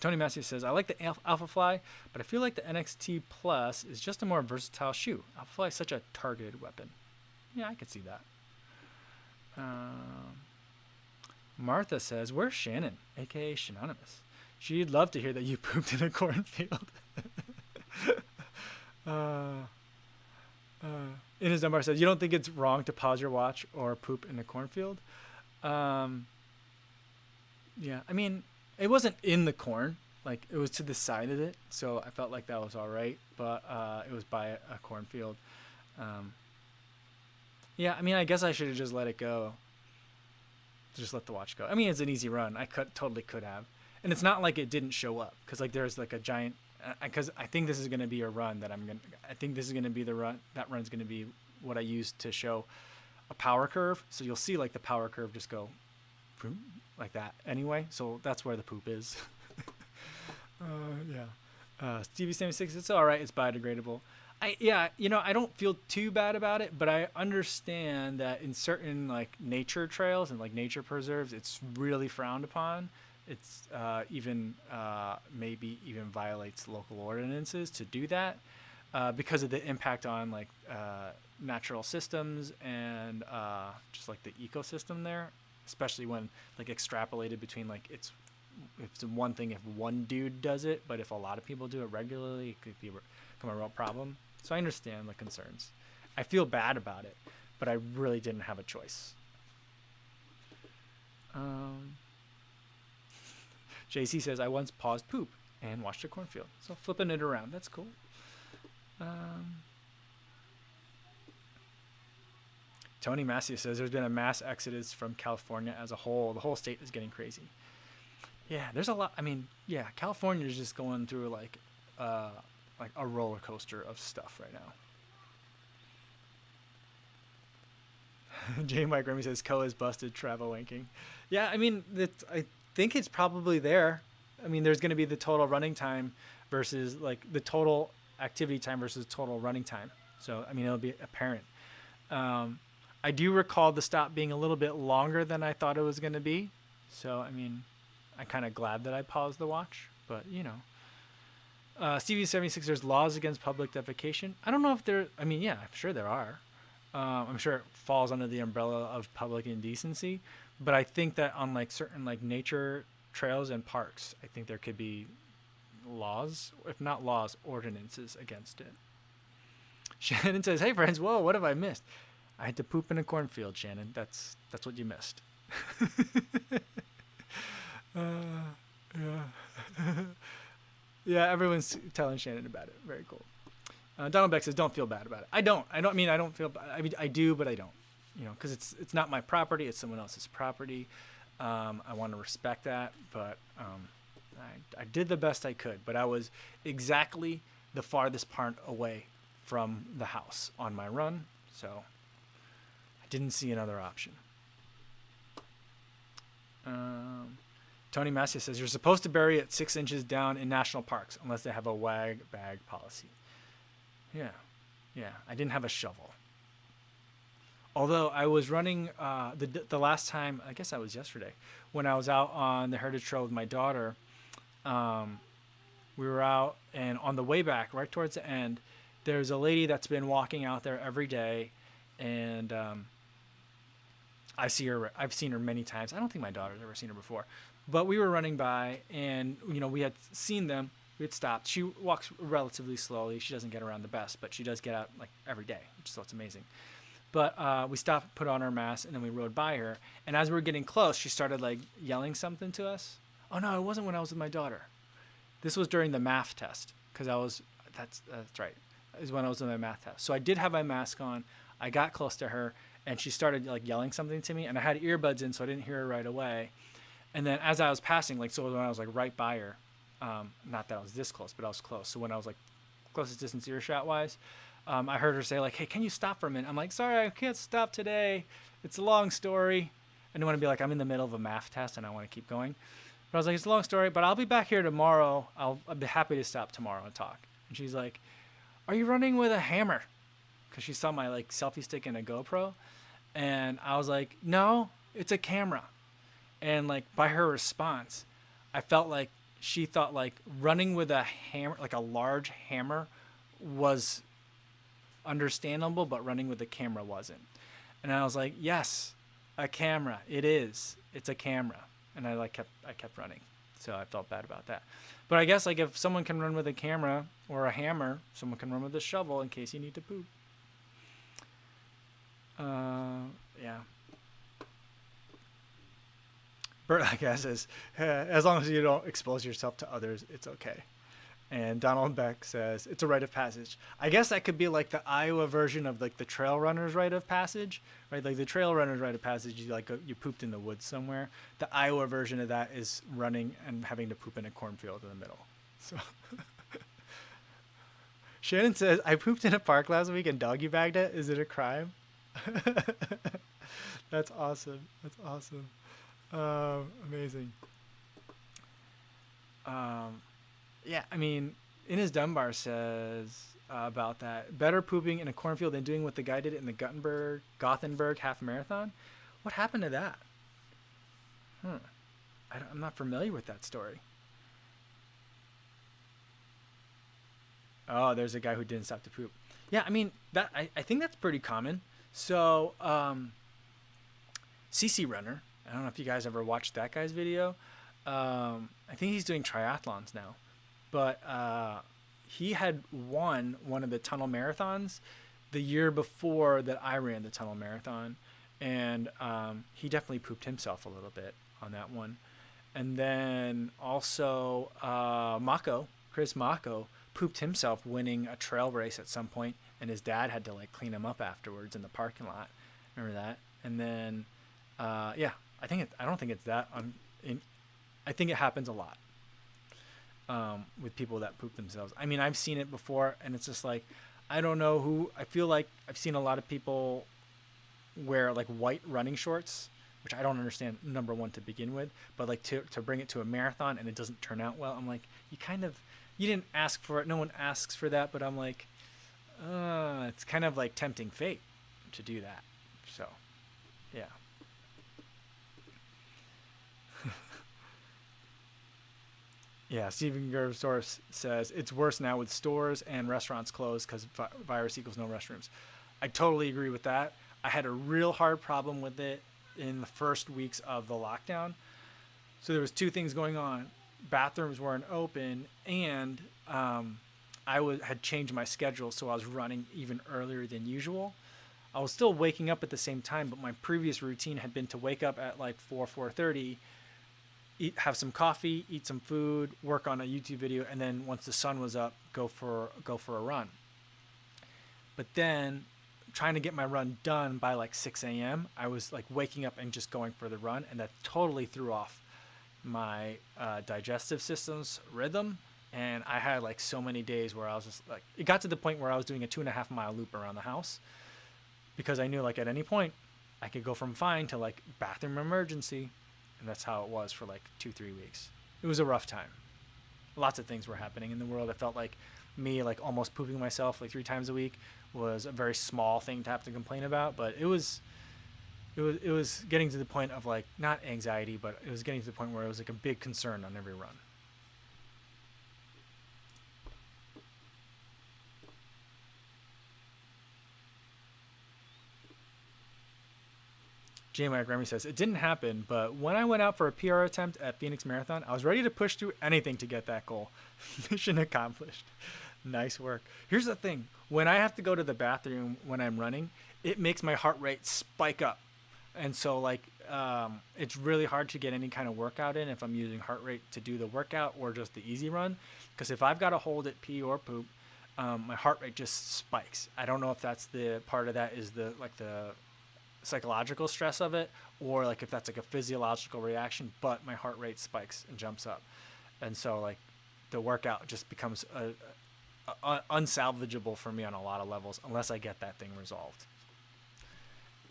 Tony Massey says, I like the Alpha Fly, but I feel like the NXT Plus is just a more versatile shoe. Alpha Fly is such a targeted weapon. Yeah, I could see that. Martha says, where's Shannon, a.k.a. Shanonymous? She'd love to hear that you pooped in a cornfield. In his number says, you don't think it's wrong to pause your watch or poop in a cornfield? Yeah, I mean, it wasn't in the corn. Like, it was to the side of it, so I felt like that was all right. But it was by a cornfield. Yeah, I mean, I guess I should have just let it go. Just let the watch go. I mean, it's an easy run. I totally could have. And it's not like it didn't show up, because like there's like a giant. Because I think this is going to be a run that I think this is going to be the run. That run's going to be what I use to show a power curve. So you'll see like the power curve just go like that anyway. So that's where the poop is. Yeah. Stevie 76, it's all right. It's biodegradable. I don't feel too bad about it, but I understand that in certain like nature trails and like nature preserves, it's really frowned upon. It's maybe even violates local ordinances to do that because of the impact on like natural systems and just like the ecosystem there, especially when like extrapolated between like it's one thing if one dude does it, but if a lot of people do it regularly, it could become a real problem. So I understand the concerns. I feel bad about it, but I really didn't have a choice. JC says, I once paused poop and watched a cornfield. So flipping it around, that's cool. Tony Massey says, there's been a mass exodus from California as a whole. The whole state is getting crazy. Yeah, there's a lot. I mean, yeah, California is just going through like a roller coaster of stuff right now. J. Mike Remy says Co is busted travel wanking. Yeah, I mean, I think it's probably there. I mean, there's going to be the total running time versus like the total activity time versus total running time. So I mean, it'll be apparent. Um, I do recall the stop being a little bit longer than I thought it was going to be. So I mean, I'm kind of glad that I paused the watch. But you know, Stevie76, there's laws against public defecation. I don't know if there. I mean, yeah, I'm sure there are. I'm sure it falls under the umbrella of public indecency, but I think that on like certain like nature trails and parks, I think there could be laws, if not laws, ordinances against it. Shannon says, "Hey friends, whoa, what have I missed? I had to poop in a cornfield, Shannon. That's what you missed." Yeah, yeah. Everyone's telling Shannon about it. Very cool. Donald Beck says, "Don't feel bad about it." I don't. I mean, I don't feel bad. I mean, I do, but I don't. You know, because it's not my property. It's someone else's property. I want to respect that, but I did the best I could. But I was exactly the farthest part away from the house on my run, so I didn't see another option. Tony Massey says, "You're supposed to bury it 6 inches down in national parks unless they have a wag bag policy." Yeah, yeah. I didn't have a shovel. Although I was running the last time, I guess that was yesterday, when I was out on the Heritage Trail with my daughter. We were out, and on the way back, right towards the end, there's a lady that's been walking out there every day, and I've seen her many times. I don't think my daughter's ever seen her before, but we were running by, and you know, we had seen them. We had stopped. She walks relatively slowly. She doesn't get around the best, but she does get out like every day, which is what's amazing. But we stopped, put on our mask, and then we rode by her. And as we were getting close, she started like yelling something to us. Oh no, it wasn't when I was with my daughter. This was during the math test, because that's right. It was when I was doing my math test. So I did have my mask on. I got close to her, and she started like yelling something to me, and I had earbuds in, so I didn't hear her right away. And then as I was passing, like, so when I was like right by her, not that I was this close, but I was close. So when I was like closest distance earshot wise, I heard her say like, "Hey, can you stop for a minute?" I'm like, "Sorry, I can't stop today. It's a long story." I didn't want to be like, I'm in the middle of a math test and I want to keep going. But I was like, "It's a long story, but I'll be back here tomorrow. I'll be happy to stop tomorrow and talk." And she's like, "Are you running with a hammer?" Because she saw my like selfie stick and a GoPro. And I was like, "No, it's a camera." And like by her response, I felt like she thought like running with a hammer, like a large hammer, was understandable, but running with a camera wasn't. And I was like, "Yes, a camera. It is. It's a camera." And I kept running. So I felt bad about that. But I guess like if someone can run with a camera or a hammer, someone can run with a shovel in case you need to poop. Yeah. Bert, I guess, says, as long as you don't expose yourself to others, it's okay. And Donald Beck says, "It's a rite of passage." I guess that could be like the Iowa version of like the trail runner's rite of passage, right? Like the trail runner's rite of passage, you pooped in the woods somewhere. The Iowa version of that is running and having to poop in a cornfield in the middle. So Shannon says, "I pooped in a park last week and doggy bagged it. Is it a crime?" That's awesome. That's awesome. Amazing. Yeah, I mean, in his Dunbar says about that, better pooping in a cornfield than doing what the guy did in the Gothenburg half marathon. What happened to that? I'm not familiar with that story. Oh, there's a guy who didn't stop to poop. Yeah, I mean, I think that's pretty common. So, CC Runner, I don't know if you guys ever watched that guy's video. I think he's doing triathlons now. But he had won one of the tunnel marathons the year before that I ran the tunnel marathon. And he definitely pooped himself a little bit on that one. And then also Chris Mako, pooped himself winning a trail race at some point, and his dad had to like clean him up afterwards in the parking lot. Remember that? And then, yeah, I don't think it's that I think it happens a lot with people that poop themselves. I mean, I've seen it before, and it's just like, I don't know who. I feel like I've seen a lot of people wear like white running shorts, which I don't understand, number one, to begin with, but like to bring it to a marathon and it doesn't turn out well. I'm like, you didn't ask for it. No one asks for that, but I'm like, it's kind of like tempting fate to do that. So, yeah. Yeah, Stephen Gersource says it's worse now with stores and restaurants closed because virus equals no restrooms. I totally agree with that. I had a real hard problem with it in the first weeks of the lockdown. So there was two things going on. Bathrooms weren't open, and had changed my schedule, so I was running even earlier than usual. I was still waking up at the same time, but my previous routine had been to wake up at like 4:30, have some coffee, eat some food, work on a YouTube video, and then once the sun was up, go for a run. But then trying to get my run done by like 6 a.m., I was like waking up and just going for the run, and that totally threw off my digestive system's rhythm. And I had like so many days where I was just like, it got to the point where I was doing a 2.5 mile loop around the house because I knew like at any point I could go from fine to like bathroom emergency. And that's how it was for like 2-3 weeks. It was a rough time. Lots of things were happening in the world. I felt like me like almost pooping myself like 3 times a week was a very small thing to have to complain about, but it was getting to the point of like, not anxiety, but it was getting to the point where it was like a big concern on every run. J. Mike Remy says, it didn't happen, but when I went out for a PR attempt at Phoenix Marathon, I was ready to push through anything to get that goal. Mission accomplished. Nice work. Here's the thing. When I have to go to the bathroom when I'm running, it makes my heart rate spike up. And so like, it's really hard to get any kind of workout in if I'm using heart rate to do the workout or just the easy run. Because if I've got to hold it pee or poop, my heart rate just spikes. I don't know if that's the part of that is the psychological stress of it, or like if that's like a physiological reaction, but my heart rate spikes and jumps up. And so like the workout just becomes unsalvageable for me on a lot of levels unless I get that thing resolved.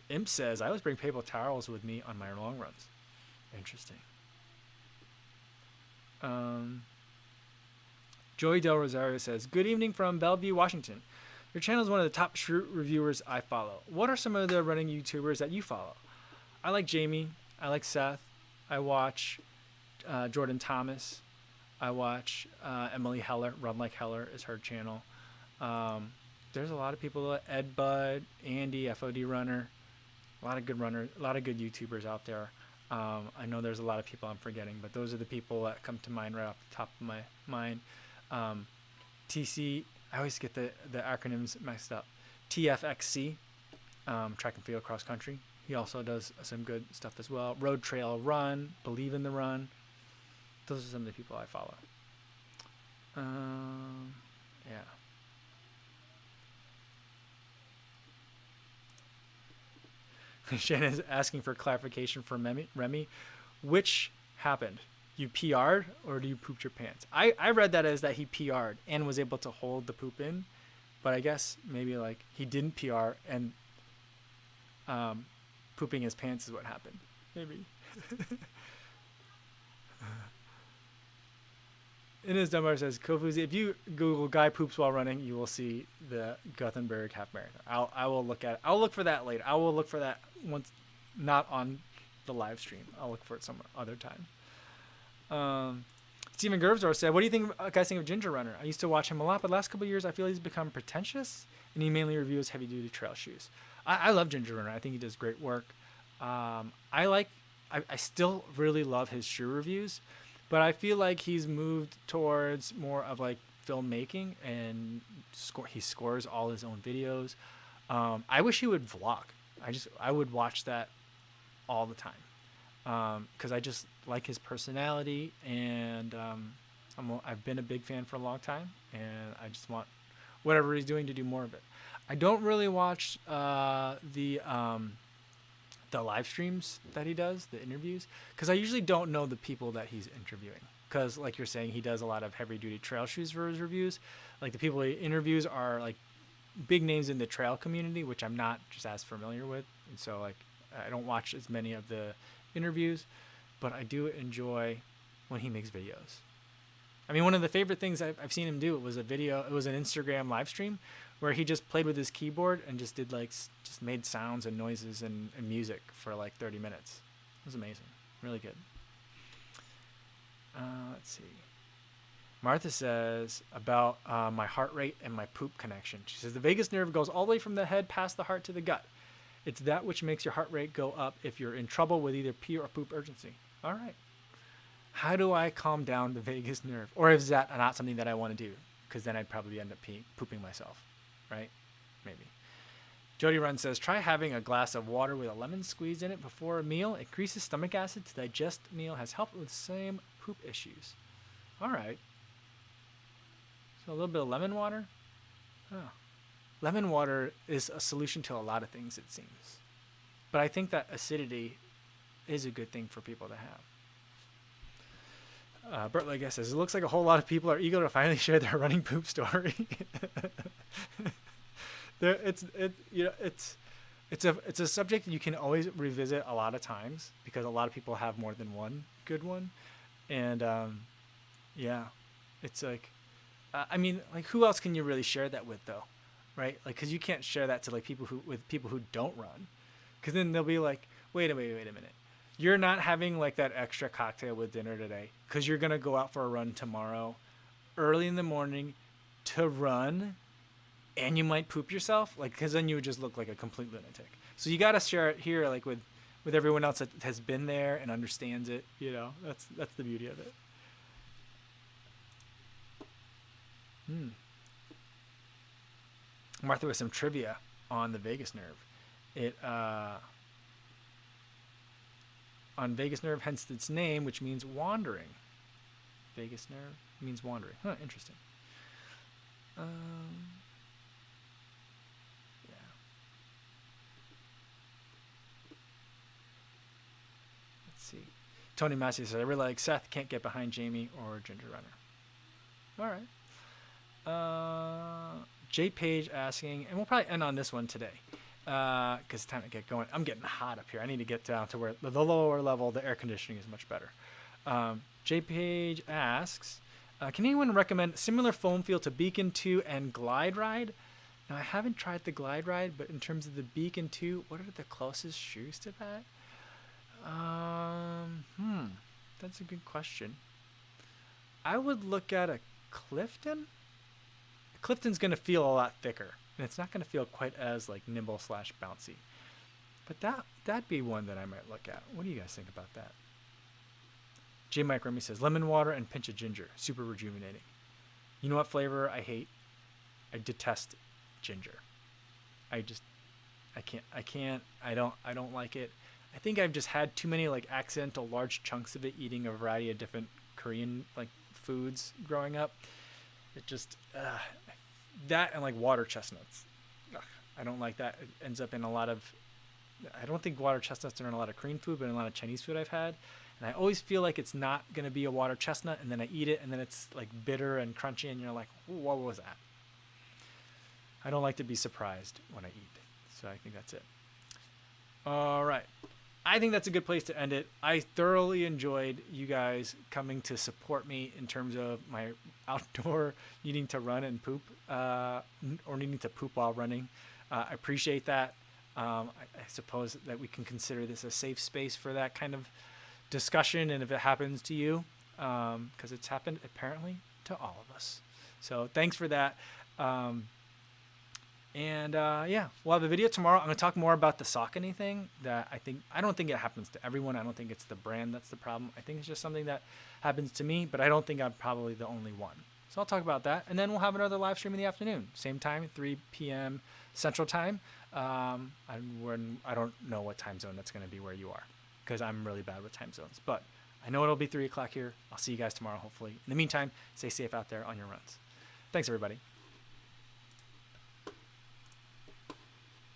Imp says, I always bring paper towels with me on my long runs. Interesting. Joey Del Rosario says, good evening from Bellevue, Washington. Your channel is one of the top shoot reviewers I follow. What are some of the running YouTubers that you follow? I like Jamie. I like Seth. I watch Jordan Thomas. I watch Emily Heller. Run Like Heller is her channel. There's a lot of people. Ed Bud, Andy, FOD Runner. A lot of good runners. A lot of good YouTubers out there. I know there's a lot of people I'm forgetting, but those are the people that come to mind right off the top of my mind. TC. I always get the acronyms mixed up. TFXC, track and field cross country. He also does some good stuff as well. Road Trail Run, Believe in the Run. Those are some of the people I follow. Yeah. Shannon's asking for clarification from Remy. Which happened? You PR'd or do you pooped your pants? I read that as that he PR'd and was able to hold the poop in, but I guess maybe like he didn't PR and pooping his pants is what happened. Maybe. Inez Dunbar says, Kofuzi, if you Google guy poops while running, you will see the Gothenburg half marathon. I will look at it. I'll look for that later. I will look for that once, not on the live stream. I'll look for it some other time. Stephen Gervsdorf said, what do you guys think of Ginger Runner? I used to watch him a lot, but the last couple of years I feel he's become pretentious and he mainly reviews heavy duty trail shoes. I love Ginger Runner. I think he does great work. I still really love his shoe reviews, but I feel like he's moved towards more of like filmmaking and he scores all his own videos. I wish he would vlog. I would watch that all the time. Because I just like his personality, and I've been a big fan for a long time, and I just want whatever he's doing to do more of it. I don't really watch the the live streams that he does, the interviews, because I usually don't know the people that he's interviewing. Because like you're saying, he does a lot of heavy duty trail shoes for his reviews. Like the people he interviews are like big names in the trail community, which I'm not just as familiar with. And so like I don't watch as many of the interviews, but I do enjoy when he makes videos. I mean, one of the favorite things I've seen him do, it was an Instagram live stream where he just played with his keyboard and just did like, just made sounds and noises and music for like 30 minutes. It was amazing. Really good. Let's see. Martha says about my heart rate and my poop connection. She says the vagus nerve goes all the way from the head past the heart to the gut. It's that which makes your heart rate go up if you're in trouble with either pee or poop urgency. All right. How do I calm down the vagus nerve? Or is that not something that I want to do? Because then I'd probably end up pooping myself, right? Maybe. Jody Run says, try having a glass of water with a lemon squeeze in it before a meal. It increases stomach acid to digest meal. Has helped with same poop issues. All right. So a little bit of lemon water. Oh. Lemon water is a solution to a lot of things, it seems. But I think that acidity is a good thing for people to have. Bert Leggett says, it looks like a whole lot of people are eager to finally share their running poop story. It's a subject you can always revisit a lot of times because a lot of people have more than one good one. And yeah, it's like, I mean, like who else can you really share that with though? Right? Like, cause you can't share that to like people who don't run. Cause then they'll be like, wait a minute. You're not having like that extra cocktail with dinner today because you're going to go out for a run tomorrow early in the morning to run and you might poop yourself. Like, because then you would just look like a complete lunatic. So you got to share it here like with everyone else that has been there and understands it. You know, that's the beauty of it. Martha with some trivia on the vagus nerve. On vagus nerve, hence its name, which means wandering. Vagus nerve means wandering. Huh, interesting. Yeah. Let's see. Tony Massey says, I really like Seth, can't get behind Jamie or Ginger Runner. All right. J Page asking, and we'll probably end on this one today. Because it's time to get going. I'm getting hot up here. I need to get down to where the lower level, the air conditioning is much better. J Page asks, can anyone recommend similar foam feel to Beacon 2 and Glide Ride? Now, I haven't tried the Glide Ride, but in terms of the Beacon 2, what are the closest shoes to that? That's a good question. I would look at a Clifton. Clifton's going to feel a lot thicker. And it's not going to feel quite as like nimble / bouncy. But that'd be one that I might look at. What do you guys think about that? J. Mike Remy says, lemon water and pinch of ginger. Super rejuvenating. You know what flavor I hate? I detest ginger. I don't like it. I think I've just had too many like accidental large chunks of it eating a variety of different Korean like foods growing up. It just, that and like water chestnuts. Ugh, I don't like that. It ends up in a lot of, I don't think water chestnuts are in a lot of Korean food, but in a lot of Chinese food I've had. And I always feel like it's not going to be a water chestnut, and then I eat it, and then it's like bitter and crunchy, and you're like, what was that? I don't like to be surprised when I eat. So I think that's it. All right. I think that's a good place to end it. I thoroughly enjoyed you guys coming to support me in terms of my outdoor needing to run and poop, or needing to poop while running. I appreciate that. I suppose that we can consider this a safe space for that kind of discussion, and if it happens to you, because it's happened apparently to all of us. So thanks for that. Yeah, we'll have a video tomorrow. I'm going to talk more about the Saucony thing that I don't think it happens to everyone. I don't think it's the brand that's the problem. I think it's just something that happens to me, but I don't think I'm probably the only one. So I'll talk about that. And then we'll have another live stream in the afternoon. Same time, 3 p.m. Central Time. I don't know what time zone that's going to be where you are because I'm really bad with time zones. But I know it'll be 3 o'clock here. I'll see you guys tomorrow, hopefully. In the meantime, stay safe out there on your runs. Thanks, everybody.